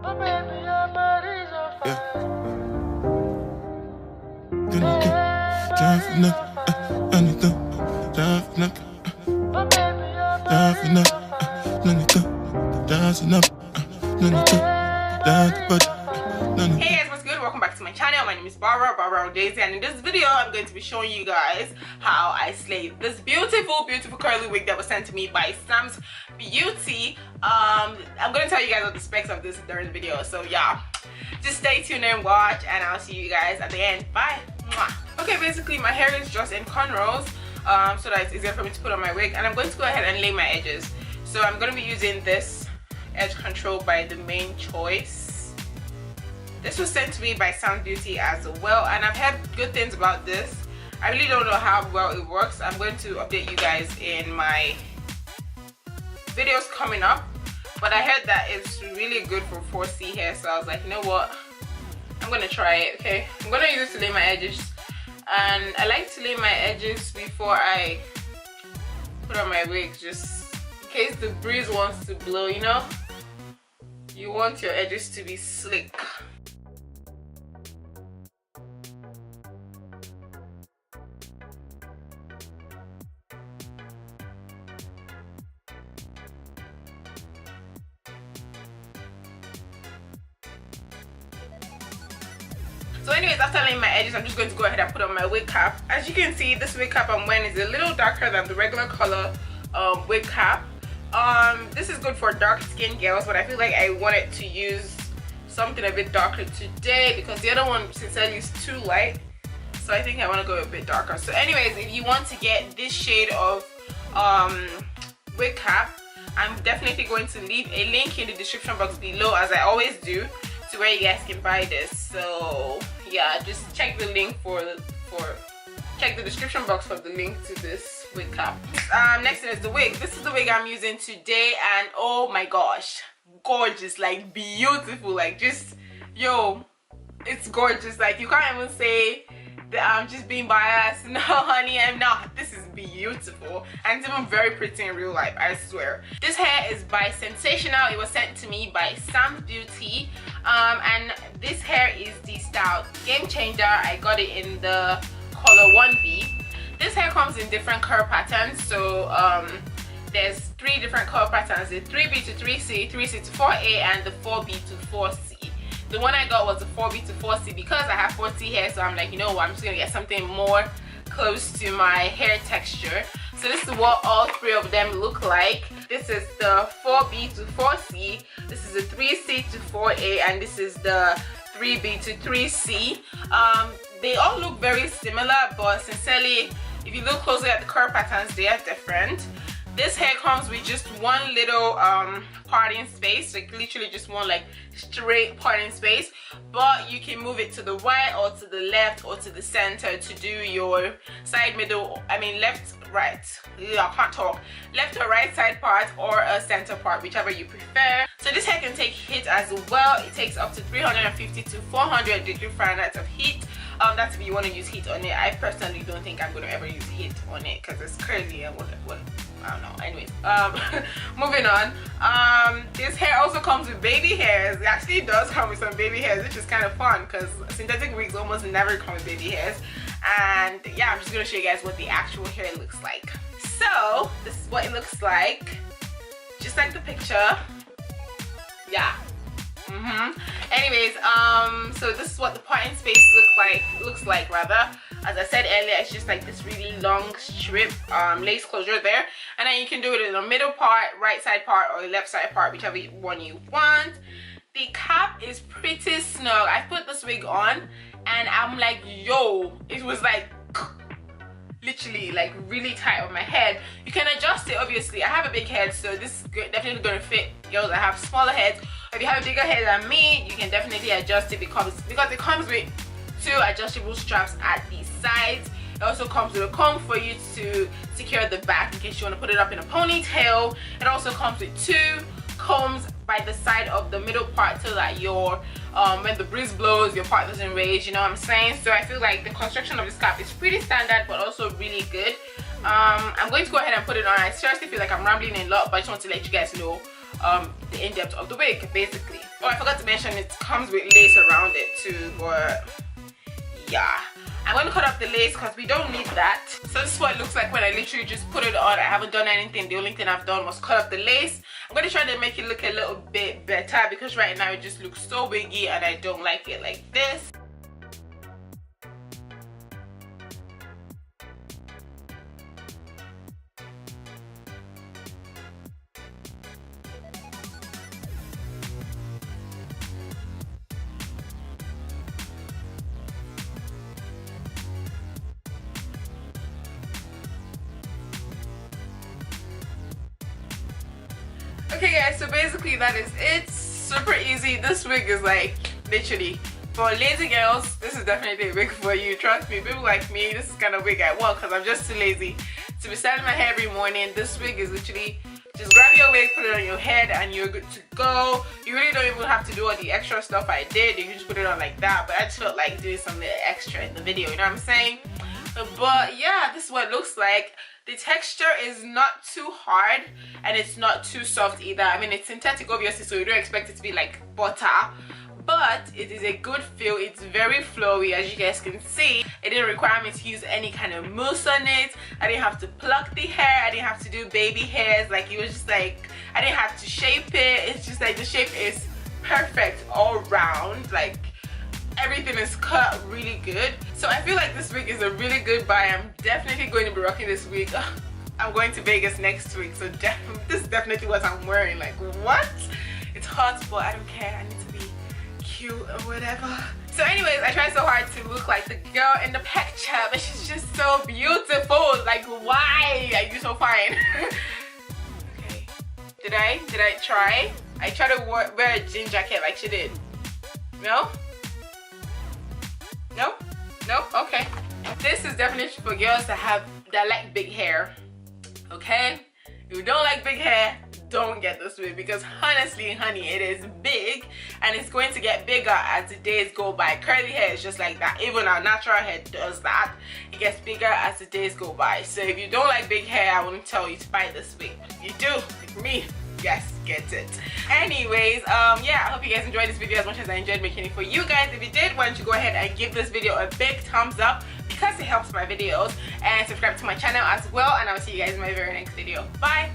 Hey guys, what's good? Welcome back to my channel. My name is Barbara Daisy, and in this video I'm going to be showing you guys how I slayed this beautiful curly wig that was sent to me by SAMSBEAUTY. I'm going to tell you guys all the specs of this during the video, so yeah, just stay tuned and watch, and I'll see you guys at the end. Bye. Mwah. Okay, basically my hair is just in cornrows, so that it's easier for me to put on my wig, and I'm going to go ahead and lay my edges. So I'm going to be using this edge control by The Main Choice. This was sent to me by SAMSBEAUTY as well, and I've heard good things about this. I really don't know how well it works. I'm going to update you guys in my videos coming up, but I heard that it's really good for 4C hair, so I was like, you know what, I'm gonna try it. Okay, I'm gonna use it to lay my edges, and I like to lay my edges before I put on my wig, just in case the breeze wants to blow, you know. You want your edges to be slick. So anyways, after laying my edges, I'm just going to go ahead and put on my wig cap. As you can see, this wig cap I'm wearing is a little darker than the regular color wig cap. This is good for dark skinned girls, but I feel like I wanted to use something a bit darker today because the other one sincerely is too light, so I think I want to go a bit darker. So anyways, if you want to get this shade of wig cap, I'm definitely going to leave a link in the description box below, as I always do, to where you guys can buy this. So yeah, just check the link check the description box for the link to this wig cap. Next is the wig. This is the wig I'm using today, and oh my gosh, gorgeous, like beautiful, like just, yo, it's gorgeous. Like you can't even say that I'm just being biased. No honey, I'm not. This is beautiful, and it's even very pretty in real life, I swear. This hair is by Sensational. It was sent to me by SAMSBEAUTY, and this hair is the style Game Changer. I got it in the color 1B. This hair comes in different curl patterns, so there's 3 different color patterns: the 3B to 3C, 3C to 4A, and the 4B to 4C. The one I got was the 4B to 4C because I have 4C hair, so I'm like, you know what, I'm just gonna get something more close to my hair texture. So this is what all 3 of them look like. This is the 4B to 4C, this is the 3C to 4A, and this is the 3B to 3C. They all look very similar, but sincerely, if you look closely at the curl patterns, they are different. This hair comes with just one little parting space, like literally just one like straight parting space, but you can move it to the right or to the left or to the center to do your side, middle, I mean left, right, I can't talk, left or right side part or a center part, whichever you prefer. So this hair can take heat as well. It takes up to 350 to 400 degree Fahrenheit of heat. That's if you want to use heat on it. I personally don't think I'm going to ever use heat on it because it's curly and what I don't know. Anyways, moving on. This hair also comes with baby hairs. It actually does come with some baby hairs, which is kind of fun because synthetic wigs almost never come with baby hairs. And yeah, I'm just going to show you guys what the actual hair looks like. So this is what it looks like, just like the picture. Yeah. Anyways, so this is what the parting space looks like rather. As I said earlier, it's just like this really long strip lace closure there, and then you can do it in the middle part, right side part, or the left side part, whichever one you want. The cap is pretty snug. I put this wig on and I'm like, yo, it was like literally like really tight on my head. You can adjust it, obviously. I have a big head, so this is definitely going to fit girls that have smaller heads. If you have a bigger head than me, you can definitely adjust it because it comes with 2 adjustable straps at the sides. It also comes with a comb for you to secure the back in case you want to put it up in a ponytail. It also comes with 2 combs by the side of the middle part so that your when the breeze blows, your part doesn't rage, you know what I'm saying? So I feel like the construction of this cap is pretty standard but also really good. I'm going to go ahead and put it on. I seriously feel like I'm rambling a lot, but I just want to let you guys know the in-depth of the wig basically. Oh, I forgot to mention it comes with lace around it too, but yeah. I'm going to cut off the lace because we don't need that. So this is what it looks like when I literally just put it on. I haven't done anything. The only thing I've done was cut off the lace. I'm going to try to make it look a little bit better because right now it just looks so wiggy and I don't like it like this. Okay guys, so basically that is it. Super easy. This wig is like literally for lazy girls. This is definitely a wig for you. Trust me, people like me, this is kind of wig I want because I'm just too lazy to be styling my hair every morning. This wig is literally just grab your wig, put it on your head, and you're good to go. You really don't even have to do all the extra stuff I did. You can just put it on like that, but I just felt like doing something extra in the video, you know what I'm saying? But yeah, this is what it looks like. The texture is not too hard and it's not too soft either. I mean, it's synthetic obviously, so you don't expect it to be like butter, but it is a good feel. It's very flowy, as you guys can see. It didn't require me to use any kind of mousse on it. I didn't have to pluck the hair. I didn't have to do baby hairs. Like, it was just like, I didn't have to shape it. It's just like the shape is perfect all round. Like, everything is cut really good. So I feel like this wig is a really good buy. I'm definitely going to be rocking this wig. I'm going to Vegas next week, so this is definitely what I'm wearing. Like, what? It's hot, but I don't care. I need to be cute or whatever. So anyways, I tried so hard to look like the girl in the picture, but she's just so beautiful. Like, why are you so fine? Okay. Did I try? I tried to wear a jean jacket like she did. No? No? No? Okay. This is definitely for girls that like big hair. Okay? If you don't like big hair, don't get this wig because honestly, honey, it is big and it's going to get bigger as the days go by. Curly hair is just like that. Even our natural hair does that. It gets bigger as the days go by. So if you don't like big hair, I wouldn't tell you to buy this wig. If you do, like me, yes, get it. Anyways, yeah, I hope you guys enjoyed this video as much as I enjoyed making it for you guys. If you did, why don't you go ahead and give this video a big thumbs up because it helps my videos, and subscribe to my channel as well, and I'll see you guys in my very next video. Bye.